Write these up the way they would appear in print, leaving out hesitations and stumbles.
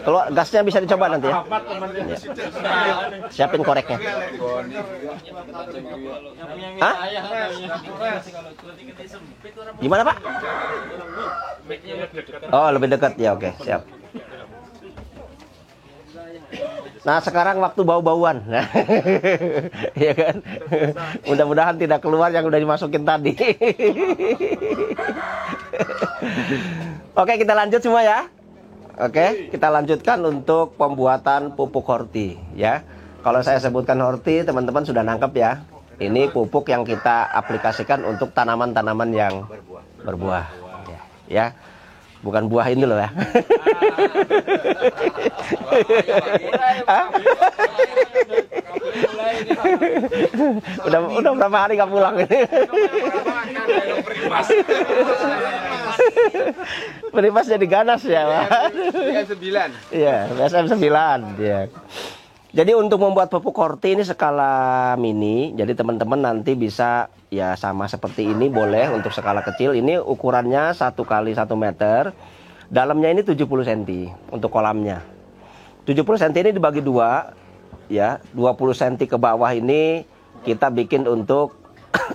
Keluar gasnya bisa dicoba nanti ya. Siapin koreknya. Hah? Gimana Pak? Oh lebih dekat ya, oke siap. Nah sekarang waktu bau-bauan, ya kan? Mudah-mudahan tidak keluar yang udah dimasukin tadi. Oke kita lanjut semua ya. Oke kita lanjutkan untuk pembuatan pupuk horti ya. Kalau saya sebutkan horti teman-teman sudah nangkep ya. Ini pupuk yang kita aplikasikan untuk tanaman-tanaman yang berbuah ya. Bukan buah ini loh ya. udah berapa hari gak pulang ini? Berimas jadi ganas ya Pak. Iya, BSM 9 ya. Jadi untuk membuat pupuk horti ini skala mini, jadi teman-teman nanti bisa ya sama seperti ini boleh untuk skala kecil. Ini ukurannya 1 kali 1 meter. Dalamnya ini 70 cm untuk kolamnya. 70 cm ini dibagi 2 ya. 20 cm ke bawah ini kita bikin untuk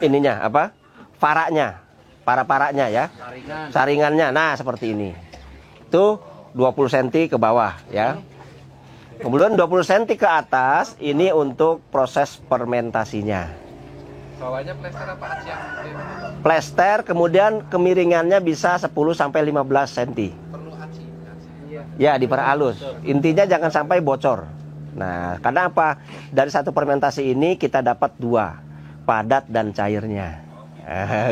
ininya apa? Paraknya. Para-paraknya ya. Saringannya. Nah, seperti ini. Itu 20 cm ke bawah ya. Kemudian 20 cm ke atas ini untuk proses fermentasinya. Bawahnya plester apa aci yang gede? Plester, kemudian kemiringannya bisa 10 sampai 15 cm. Perlu aci. Ya, diperhalus. Intinya jangan sampai bocor. Nah, karena apa? Dari satu fermentasi ini kita dapat 2, padat dan cairnya.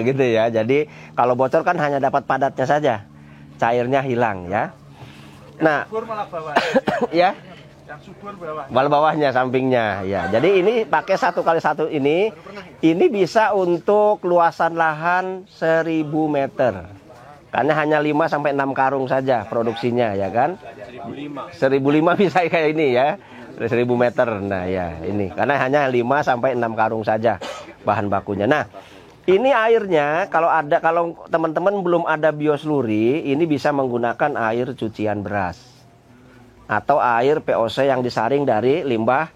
Gitu ya. Jadi kalau bocor kan hanya dapat padatnya saja. Cairnya hilang ya. Nah, ya. Yang subur bawahnya, sampingnya ya. Jadi ini pakai 1 kali 1 ini bisa untuk luasan lahan 1000 meter. Karena hanya 5 sampai 6 karung saja produksinya ya kan. 1005 bisa kayak ini ya. 1000 meter. Nah ya ini karena hanya 5 sampai 6 karung saja bahan bakunya. Nah, ini airnya kalau teman-teman belum ada biosluri, ini bisa menggunakan air cucian beras atau air POC yang disaring dari limbah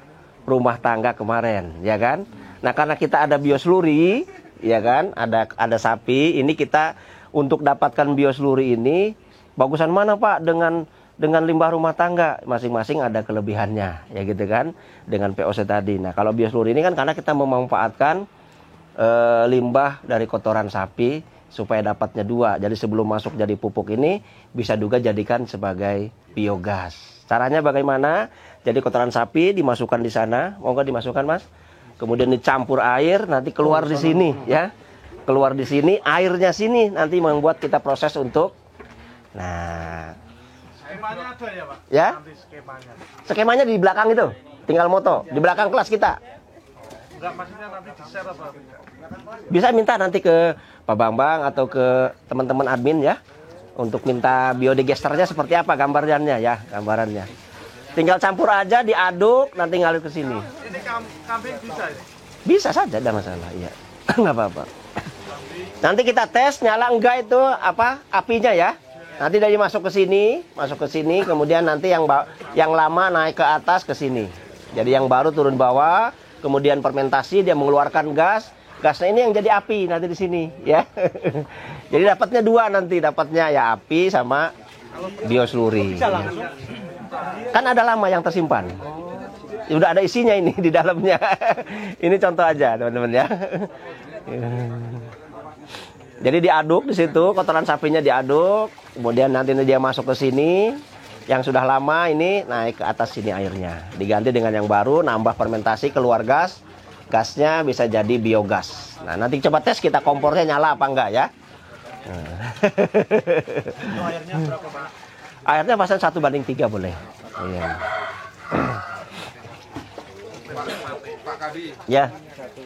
rumah tangga kemarin, ya kan? Nah, karena kita ada biosluri, ya kan? Ada sapi, ini kita untuk dapatkan biosluri ini bagusan mana, Pak? Dengan limbah rumah tangga, masing-masing ada kelebihannya, ya gitu kan? Dengan POC tadi. Nah, kalau biosluri ini kan karena kita memanfaatkan limbah dari kotoran sapi supaya dapatnya 2. Jadi sebelum masuk jadi pupuk ini bisa juga jadikan sebagai biogas. Caranya bagaimana? Jadi kotoran sapi dimasukkan di sana, mau nggak dimasukkan Mas? Kemudian dicampur air, nanti keluar di sini, ya. Keluar di sini, airnya sini nanti membuat kita proses untuk. Nah, skemanya ada ya Pak? Ya? Nanti skemanya. Skemanya di belakang itu, tinggal moto di belakang kelas kita. Enggak, maksudnya nanti di-share apa? Bisa minta nanti ke Pak Bambang atau ke teman-teman admin ya. Untuk minta biodigesternya seperti apa gambarannya ya, gambarannya. Tinggal campur aja, diaduk, nanti ngalir ke sini. Ini kambing bisa ya? Bisa saja, ada masalah, iya. Nggak apa-apa. Nanti kita tes nyala enggak itu apa apinya ya. Nanti dari masuk ke sini, kemudian nanti yang lama naik ke atas ke sini. Jadi yang baru turun bawah, kemudian fermentasi dia mengeluarkan gas. Gasnya ini yang jadi api nanti di sini ya. Jadi dapatnya 2 nanti, dapatnya ya api sama biosluri. Kan ada lama yang tersimpan. Udah ada isinya ini di dalamnya. Ini contoh aja teman-teman ya. Jadi diaduk di situ, kotoran sapinya diaduk, kemudian nanti dia masuk ke sini. Yang sudah lama ini naik ke atas sini airnya. Diganti dengan yang baru, nambah fermentasi, keluar gas. Gasnya bisa jadi biogas. Nah, nanti coba tes kita kompornya nyala apa enggak ya. Airnya berapa Pak? Airnya pasang 1:3 boleh. Iya. Pak Kadi. Ya.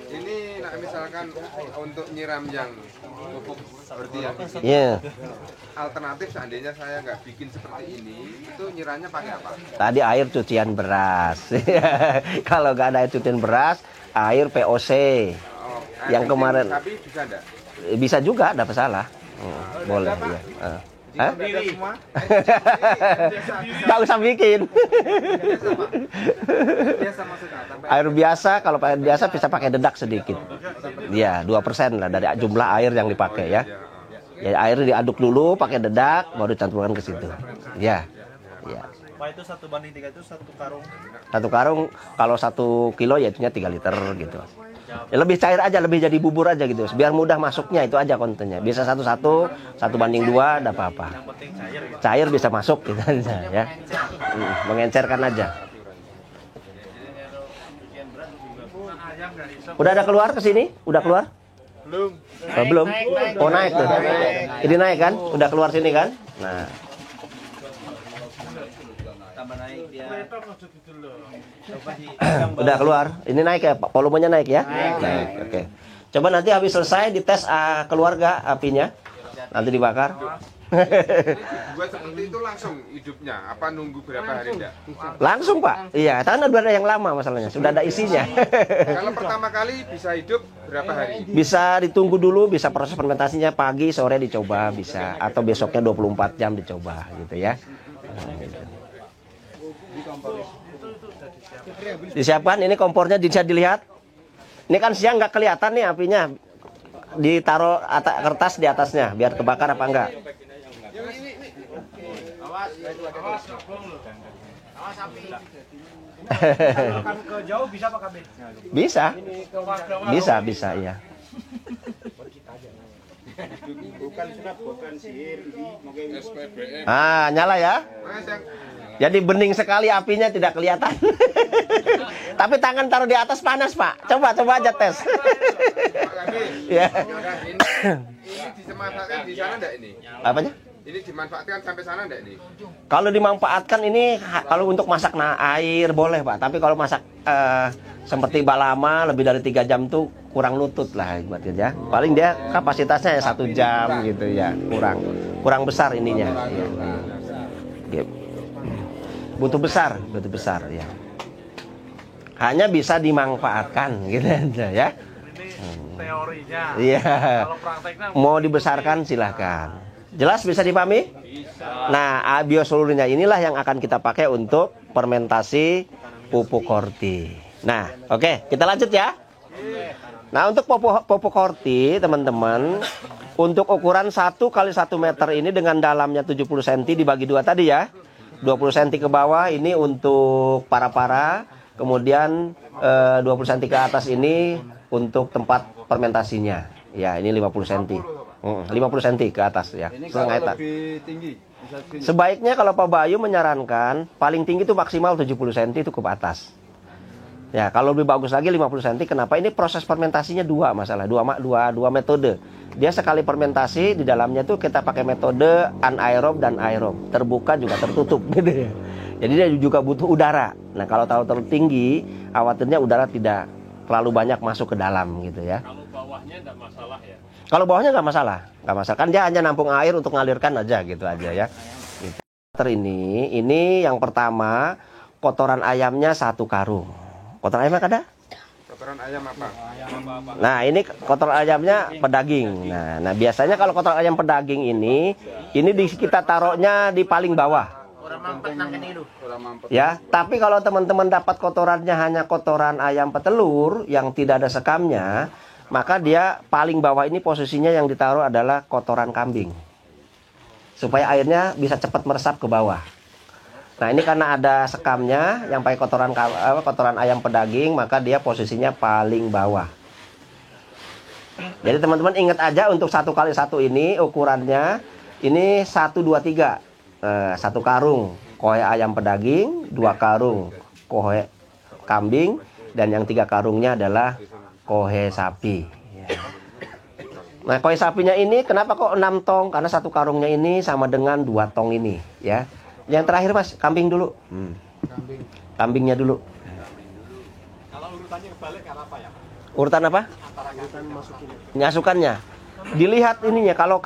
Ini misalkan untuk nyiram yang pupuk seperti yang ini. Iya. Alternatif seandainya saya nggak bikin seperti ini, itu nyiramnya pakai apa? Tadi air cucian beras. Kalau nggak ada air cucian beras, air POC. Yang kemarin. Tapi bisa enggak? Bisa juga, ada masalah. Boleh. Ya. Hah? Sendiri semua. Nggak usah bikin. Biasa maksudnya. Air biasa, kalau air biasa bisa pakai dedak sedikit. Ya, 2% lah dari jumlah air yang dipakai ya. Ya, air diaduk dulu pakai dedak, baru dicampurkan ke situ. Ya. Ya. Pak itu 1:3 itu 1 karung. Satu karung kalau 1 kilo ya itunya 3 liter gitu. Ya, lebih cair aja, lebih jadi bubur aja gitu. Biar mudah masuknya itu aja kontennya. Bisa 1:1, 1:2, ada apa-apa. Yang penting cair gitu. Cair bisa masuk gitu aja ya. Mengencerkan aja. Ayam nggak iso. Udah ada keluar ke sini? Udah keluar? Belum. Oh, belum? Oh, naik tuh. Ini naik kan? Udah keluar sini kan? Nah, Tambah naik dia. Kereta maksud itu loh. Coba di udah keluar. Ini naik ya, Pak? Volumenya naik ya? Naik. Oke. Coba nanti habis selesai dites keluarga apinya. Nanti dibakar. Buat seperti itu langsung hidupnya. Apa nunggu berapa hari enggak? Langsung, Pak. Iya, karena udah ada yang lama masalahnya. Sudah ada isinya. Kalau pertama kali bisa hidup berapa hari? Bisa ditunggu dulu, bisa proses fermentasinya pagi, sore dicoba bisa, atau besoknya 24 jam dicoba gitu ya. Nah, gitu. Disiapkan, ini kompornya bisa dilihat. Ini kan siang nggak kelihatan nih apinya. Ditaruh kertas di atasnya, biar kebakar apa enggak. Kan ke jauh bisa Pak Kabin? Bisa, bisa ya. Ah, nyala ya. Mas yang Jadi bening sekali apinya, tidak kelihatan. Tapi tangan taruh di atas panas, Pak. Coba aja tes. Pak Kaki, Ya. ini dimanfaatkan di sana enggak ini? Apanya? Ini dimanfaatkan sampai sana enggak ini? Kalau dimanfaatkan ini kalau untuk masak air boleh, Pak. Tapi kalau masak seperti balama lebih dari 3 jam tuh kurang lutut lah ibaratnya ya. Paling dia kapasitasnya ya 1 jam gitu ya. Kurang besar ininya. Ya. Gitu. Butuh besar ya. Hanya bisa dimanfaatkan gitu aja ya. Ini teorinya. Iya. Kalau prakteknya Mau dibesarkan silahkan. Jelas bisa dipahami? Nah, bioseluruhnya inilah yang akan kita pakai untuk fermentasi pupuk korti. Nah, oke, kita lanjut ya. Nah, untuk pupuk korti, teman-teman, untuk ukuran 1 kali 1 meter ini dengan dalamnya 70 cm dibagi 2 tadi ya. 20 cm ke bawah ini untuk para-para, kemudian 20 cm ke atas ini untuk tempat fermentasinya. Ya, ini 50 cm. 50 cm ke atas ya. Ini Setengah kalau meter. lebih tinggi bisa segini. Sebaiknya kalau Pak Bayu menyarankan paling tinggi itu maksimal 70 cm itu ke atas. Ya, kalau lebih bagus lagi 50 cm. Kenapa? Ini proses fermentasinya dua metode. Dia sekali fermentasi di dalamnya tuh kita pakai metode anaerob dan aerob, terbuka juga tertutup gitu ya. Jadi dia juga butuh udara. Nah, kalau terlalu tinggi, khawatirnya udara tidak terlalu banyak masuk ke dalam gitu ya. Kalau bawahnya tidak masalah ya. Kalau bawahnya nggak masalah. Kan dia hanya nampung air untuk ngalirkan aja gitu aja ya. Gitu. Ini yang pertama kotoran ayamnya 1 karung. Kotoran ayamnya ada? Kotoran ayam apa? Nah, ini kotoran ayamnya pedaging. Nah, biasanya kalau kotoran ayam pedaging ini kita taruhnya di paling bawah. Ya, tapi kalau teman-teman dapat kotorannya hanya kotoran ayam petelur yang tidak ada sekamnya, maka dia paling bawah ini posisinya yang ditaruh adalah kotoran kambing. Supaya airnya bisa cepat meresap ke bawah. Nah, ini karena ada sekamnya yang pakai kotoran ayam pedaging, maka dia posisinya paling bawah. Jadi teman-teman ingat aja untuk 1 kali 1 ini ukurannya ini 1, 2, 3. 1 karung kohe ayam pedaging, 2 karung kohe kambing, dan yang 3 karungnya adalah kohe sapi. Nah, kohe sapinya ini kenapa kok 6 tong? Karena 1 karungnya ini sama dengan 2 tong ini ya. Yang terakhir Mas, kambing dulu. Kambingnya dulu. kalau urutannya kebalik apa ya? Urutan apa? Masukannya. Dilihat ininya, kalau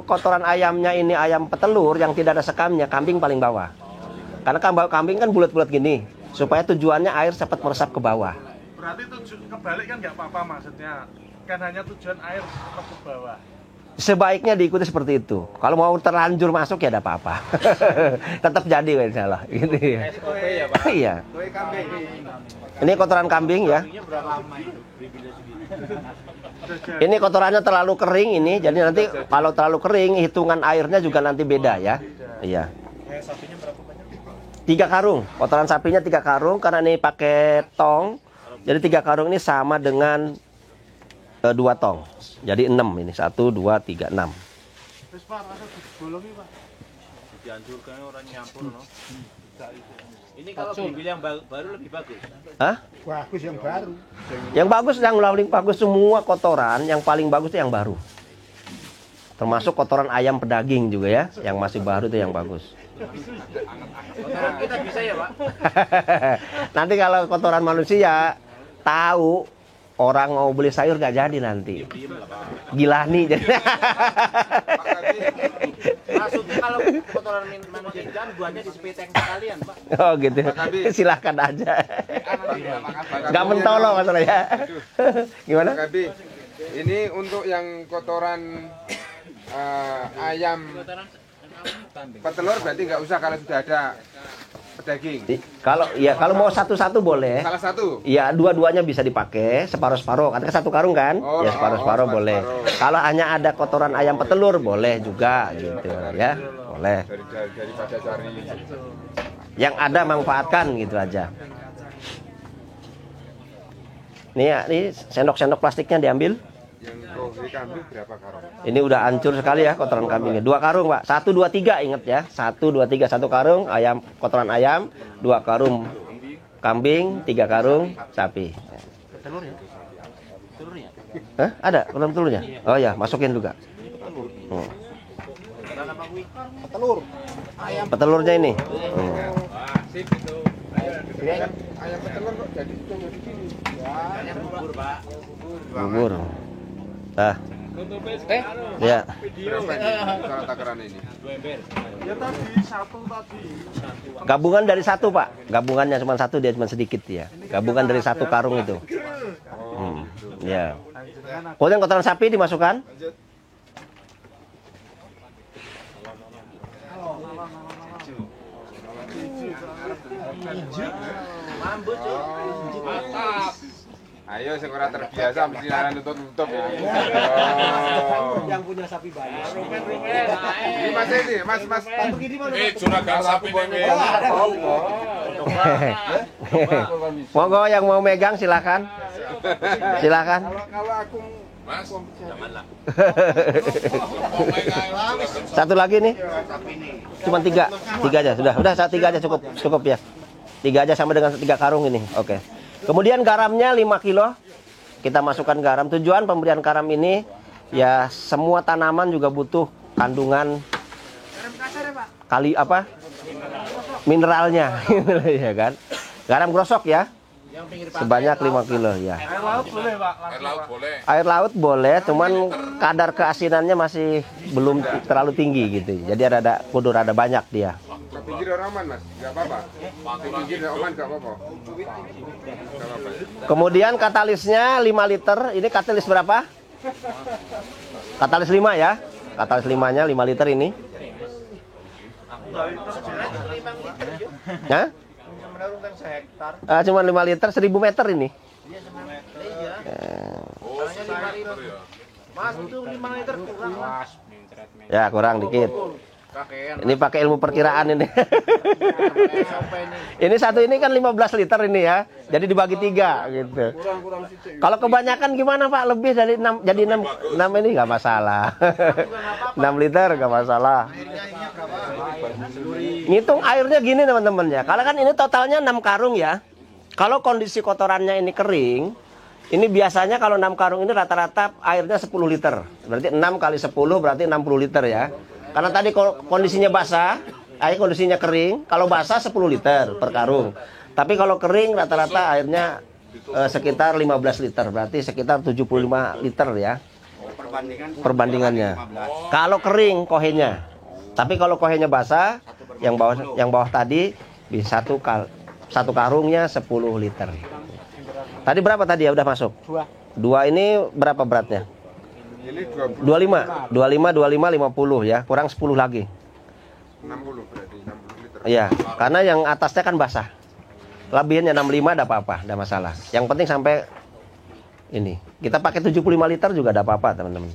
kotoran ayamnya ini ayam petelur yang tidak ada sekamnya, kambing paling bawah. Karena kambing kan bulat-bulat gini, supaya tujuannya air cepat meresap ke bawah. Berarti kebalik kan nggak apa-apa maksudnya. Kan hanya tujuan air tetap ke bawah. Sebaiknya diikuti seperti itu. Kalau mau terlanjur masuk ya ada apa-apa. Tetap jadi insya Allah. Gitu ya. SOP ya Pak. Iya. Kue kambing. Ini kotoran kambing ya. Ini kotorannya terlalu kering ini. Jadi nanti kalau terlalu kering hitungan airnya juga nanti beda ya. Iya. 3 karung. Kotoran sapinya 3 karung karena ini pakai tong. Jadi 3 karung ini sama dengan 2 tong. Jadi 6 ini. 1, 2, 3, 6. Terus Pak, masa dibolongi Pak? Dianjurkan orang nyampur no. Ini kalau bibit yang baru lebih bagus. Hah? Bagus yang baru. Yang bagus, yang paling bagus semua kotoran, yang paling bagus itu yang baru. Termasuk kotoran ayam pedaging juga ya. Yang masih baru itu yang bagus. Kotoran kita bisa ya Pak? Nanti kalau kotoran manusia tahu orang mau beli sayur gak jadi nanti. Gilani jadi. Maksudnya kalau kotoran manusia jangan buahnya di sepeteng sekalian Pak. Oh gitu. Silahkan aja. Gak mentolo masalahnya. Gimana? Pak Kabi, ini untuk yang kotoran ayam petelur berarti nggak usah kalau sudah ada pedaging. Kalau mau satu-satu boleh. Salah satu. Iya, dua-duanya bisa dipakai, separuh-separuh. Kan 1 karung kan? Oh, Ya separuh-separuh boleh. Kalau hanya ada kotoran ayam petelur boleh juga gitu ya. Boleh. Daripada cari Yang ada manfaatkan gitu aja. Nih ya, ini sendok-sendok plastiknya diambil. yang kue kambing berapa karung? Ini udah hancur sekali ya kotoran kambingnya. 2 karung, Pak. 1, 2, 3 ingat ya. 1, 2, 3 1 karung ayam, kotoran ayam, 2 karung kambing, 3 karung sapi. Telurnya? Telurnya? Hah? Ada kotoran telurnya? Oh ya, masukin juga. Telur. Ayam. Petelurnya ini. Sip itu. Ayam petelur kok jadi begini. Ayam bubur Pak. Bubur. Nah. Ya. Berapa ini kalau takaran ini? Ya tadi satu tadi. Gabungan dari 1, Pak. Gabungannya cuma 1, dia cuma sedikit ya. Gabungan dari 1 karung itu. Ya. Kemudian kotoran sapi dimasukkan. Mambut Cuk. Mantap. Ayo sing ora terbiasa mesti naran tutup-tutup. Yang punya sapi banyak. Ini Mas ini, Mas. Juragan sapi ini. Monggo yang mau megang silakan. Silakan. Kalau aku Mas, janganlah. Satu lagi nih. Cuma 3 aja sudah 3 aja cukup ya. 3 aja sama dengan 3 karung ini. Oke. Kemudian garamnya 5 kilo. Kita masukkan garam. Tujuan pemberian garam ini ya semua tanaman juga butuh kandungan kali apa? Mineralnya ya kan. Garam grosok ya. Sebanyak 5 kilo ya. Air laut boleh Pak. Air laut boleh. Air laut boleh, cuman kadar keasinannya masih belum terlalu tinggi gitu. Jadi kudu rada banyak dia. ke pinggir orang aman, Mas. Enggak apa-apa. Ke pinggir aman enggak apa-apa. Kemudian katalisnya 5 liter. Ini katalis berapa? Katalis 5 ya. Katalis 5-nya 5 liter ini. Hah? Menurunkan sehektar. Cuma 5 liter 1000 meter ini. Oh, 5 liter ya. Mas, itu 5 liter kurang Mas. Ya kurang dikit. Ini pakai ilmu perkiraan ini. Ini satu ini kan 15 liter ini ya. Jadi dibagi 3 gitu. Kalau kebanyakan gimana Pak? Lebih dari 6 jadi 6 ini nggak masalah. 6 liter nggak masalah. Ngitung airnya gini teman-teman ya. Kalau kan ini totalnya 6 karung ya. Kalau kondisi kotorannya ini kering, ini biasanya kalau 6 karung ini rata-rata airnya 10 liter. Berarti 6 kali 10 berarti 60 liter ya. Karena tadi kondisinya basah, air kondisinya kering. Kalau basah 10 liter per karung. Tapi kalau kering rata-rata airnya sekitar 15 liter. Berarti sekitar 75 liter ya. Perbandingannya. Kalau kering kohenya. Tapi kalau kohenya basah, yang bawah tadi bisa satu karungnya 10 liter. Tadi berapa tadi ya udah masuk? 2 ini berapa beratnya? Ini 20, 25, 50 ya, kurang 10 lagi. 60 berarti 60 liter. Iya, karena yang atasnya kan basah. Lebihannya 65 ada apa-apa, ada masalah. Yang penting sampai ini. Kita pakai 75 liter juga ada apa-apa, teman-teman.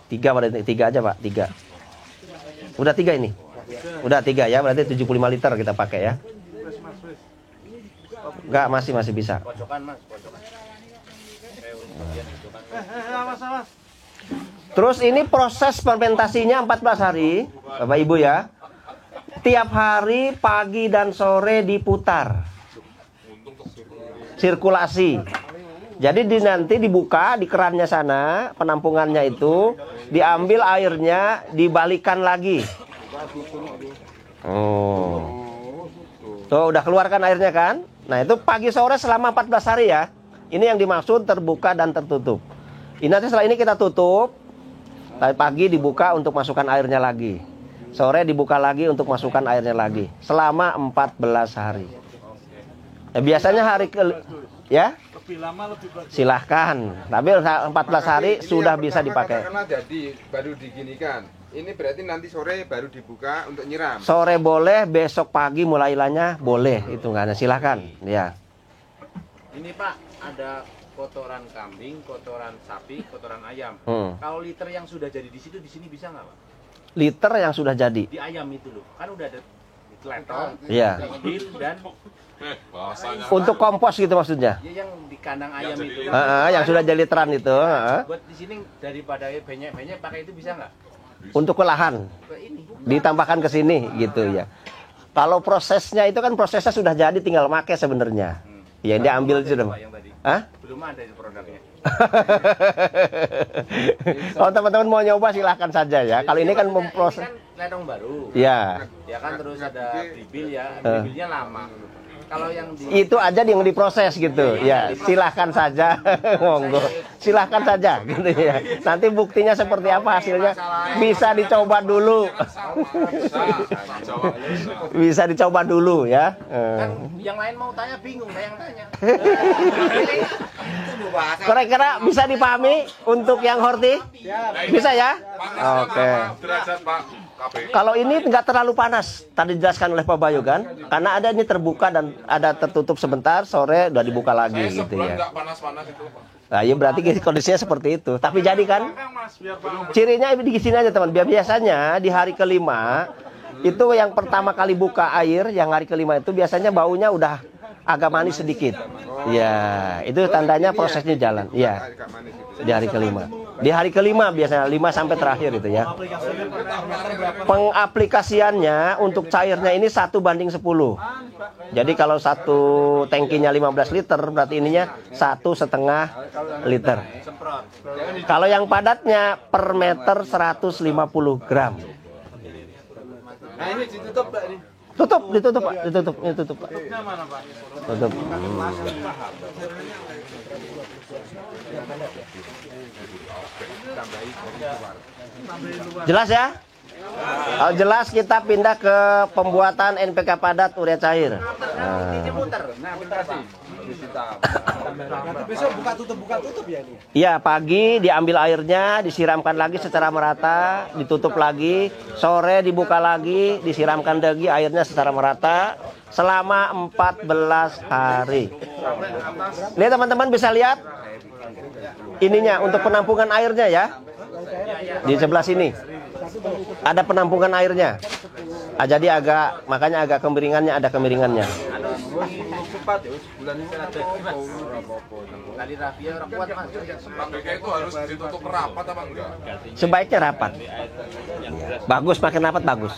3 berarti 3 aja, Pak, 3. Udah 3 ini. Udah 3 ya, berarti 75 liter kita pakai ya. Enggak, masih bisa. Pojokan Mas, pojokan. Terus ini proses fermentasinya 14 hari, Bapak Ibu ya. Tiap hari pagi dan sore diputar. Sirkulasi. Jadi nanti dibuka di kerannya sana, penampungannya itu, diambil airnya, dibalikan lagi. Oh. Tuh udah keluarkan airnya kan? Nah, itu pagi sore selama 14 hari ya. Ini yang dimaksud terbuka dan tertutup. Ini nanti setelah ini kita tutup. Pagi dibuka untuk masukkan airnya lagi. Sore dibuka lagi untuk masukkan airnya lagi. Selama 14 hari. Ya, biasanya hari ke ya? Lebih lama lebih bagus. Silahkan. Tapi 14 hari Ini sudah yang bisa pertama dipakai. katakanlah jadi baru diginikan. Ini berarti nanti sore baru dibuka untuk nyiram. Sore boleh, besok pagi mulainya boleh. Hitungannya silahkan. Ya. Ini Pak, ada kotoran kambing, kotoran sapi, kotoran ayam. Kalau liter yang sudah jadi di situ, di sini bisa nggak Pak? Liter yang sudah jadi. Di ayam itu loh, kan udah ada letong, Iya. bil dan Bahasanya. Untuk kompos gitu maksudnya. ya yang di kandang ayam jadi itu. liter. Yang sudah jadi literan itu. Buat di sini daripada banyak-banyak pakai itu bisa nggak? Untuk ke lahan. Ke ini. Ditambahkan ke sini gitu ya. Kalau prosesnya itu kan prosesnya sudah jadi, tinggal pakai sebenarnya. Ya dia ambil Belum ada sudah. Pak, yang tadi. Hah? Belum ada itu produknya. Kalau teman-teman mau nyoba silahkan saja ya. Kalau ini kan Ini memproses. kan ledong baru. Ya. Ya kan terus ada bibil ya, bibilnya lama. Kalau yang di Itu aja yang diproses gitu. Ya, silahkan saja. Monggo. Silahkan saja gitu ya. Nanti buktinya seperti apa hasilnya bisa dicoba dulu. Jawab bisa. Bisa dicoba dulu ya. kan yang lain mau tanya bingung, saya yang tanya. Kira-kira bisa dipahami untuk yang horti? Bisa ya? Panasnya Oke. berapa derajat Pak? KB. Kalau ini nggak terlalu panas, tadi dijelaskan oleh Pak Bayu kan? Karena ada ini terbuka dan ada tertutup sebentar, sore udah dibuka lagi Saya gitu sebulan ya. nggak panas-panas itu Pak. Nah, ya berarti kondisinya seperti itu. Tapi jadi kan? Cirinya di sini aja teman. Biasanya di hari kelima itu yang pertama kali buka air, yang hari kelima itu biasanya baunya udah agak manis sedikit. Ya, itu tandanya prosesnya jalan. Ya, Agak manis itu. di hari kelima. Di hari kelima biasanya 5 sampai terakhir itu ya. Pengaplikasiannya untuk cairnya ini 1:10. Jadi kalau satu tangkinya 15 liter berarti ininya 1,5 liter. Kalau yang padatnya per meter 150 gram. Nah ini ditutup Pak ini. Ditutup Pak, ditutup, ini tutup Pak. Mana Pak? Tutup. Jelas ya? Kalau jelas kita pindah ke pembuatan NPK padat urea cair. Besok buka tutup ya ini. Iya, pagi diambil airnya, disiramkan lagi secara merata, ditutup lagi, sore dibuka lagi, disiramkan lagi airnya secara merata selama 14 hari. Ini teman-teman bisa lihat ininya untuk penampungan airnya ya. Di sebelah sini ada penampungan airnya. Jadi makanya agak kemiringannya, ada kemiringannya. Tadi rafia orang kuat Mas. KBK itu harus ditutup rapat apa enggak? Sebaiknya rapat. Bagus, makin rapat bagus.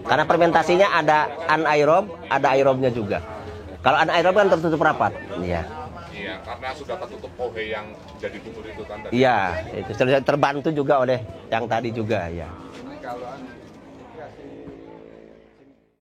Karena fermentasinya ada anaerob, ada aerobnya juga. Kalau anaerob kan tertutup rapat. Iya. Iya, karena sudah ketutup pohe yang jadi bubur itu kan tadi. Iya, itu terbantu juga oleh yang tadi juga ya. Ini kalau dikasih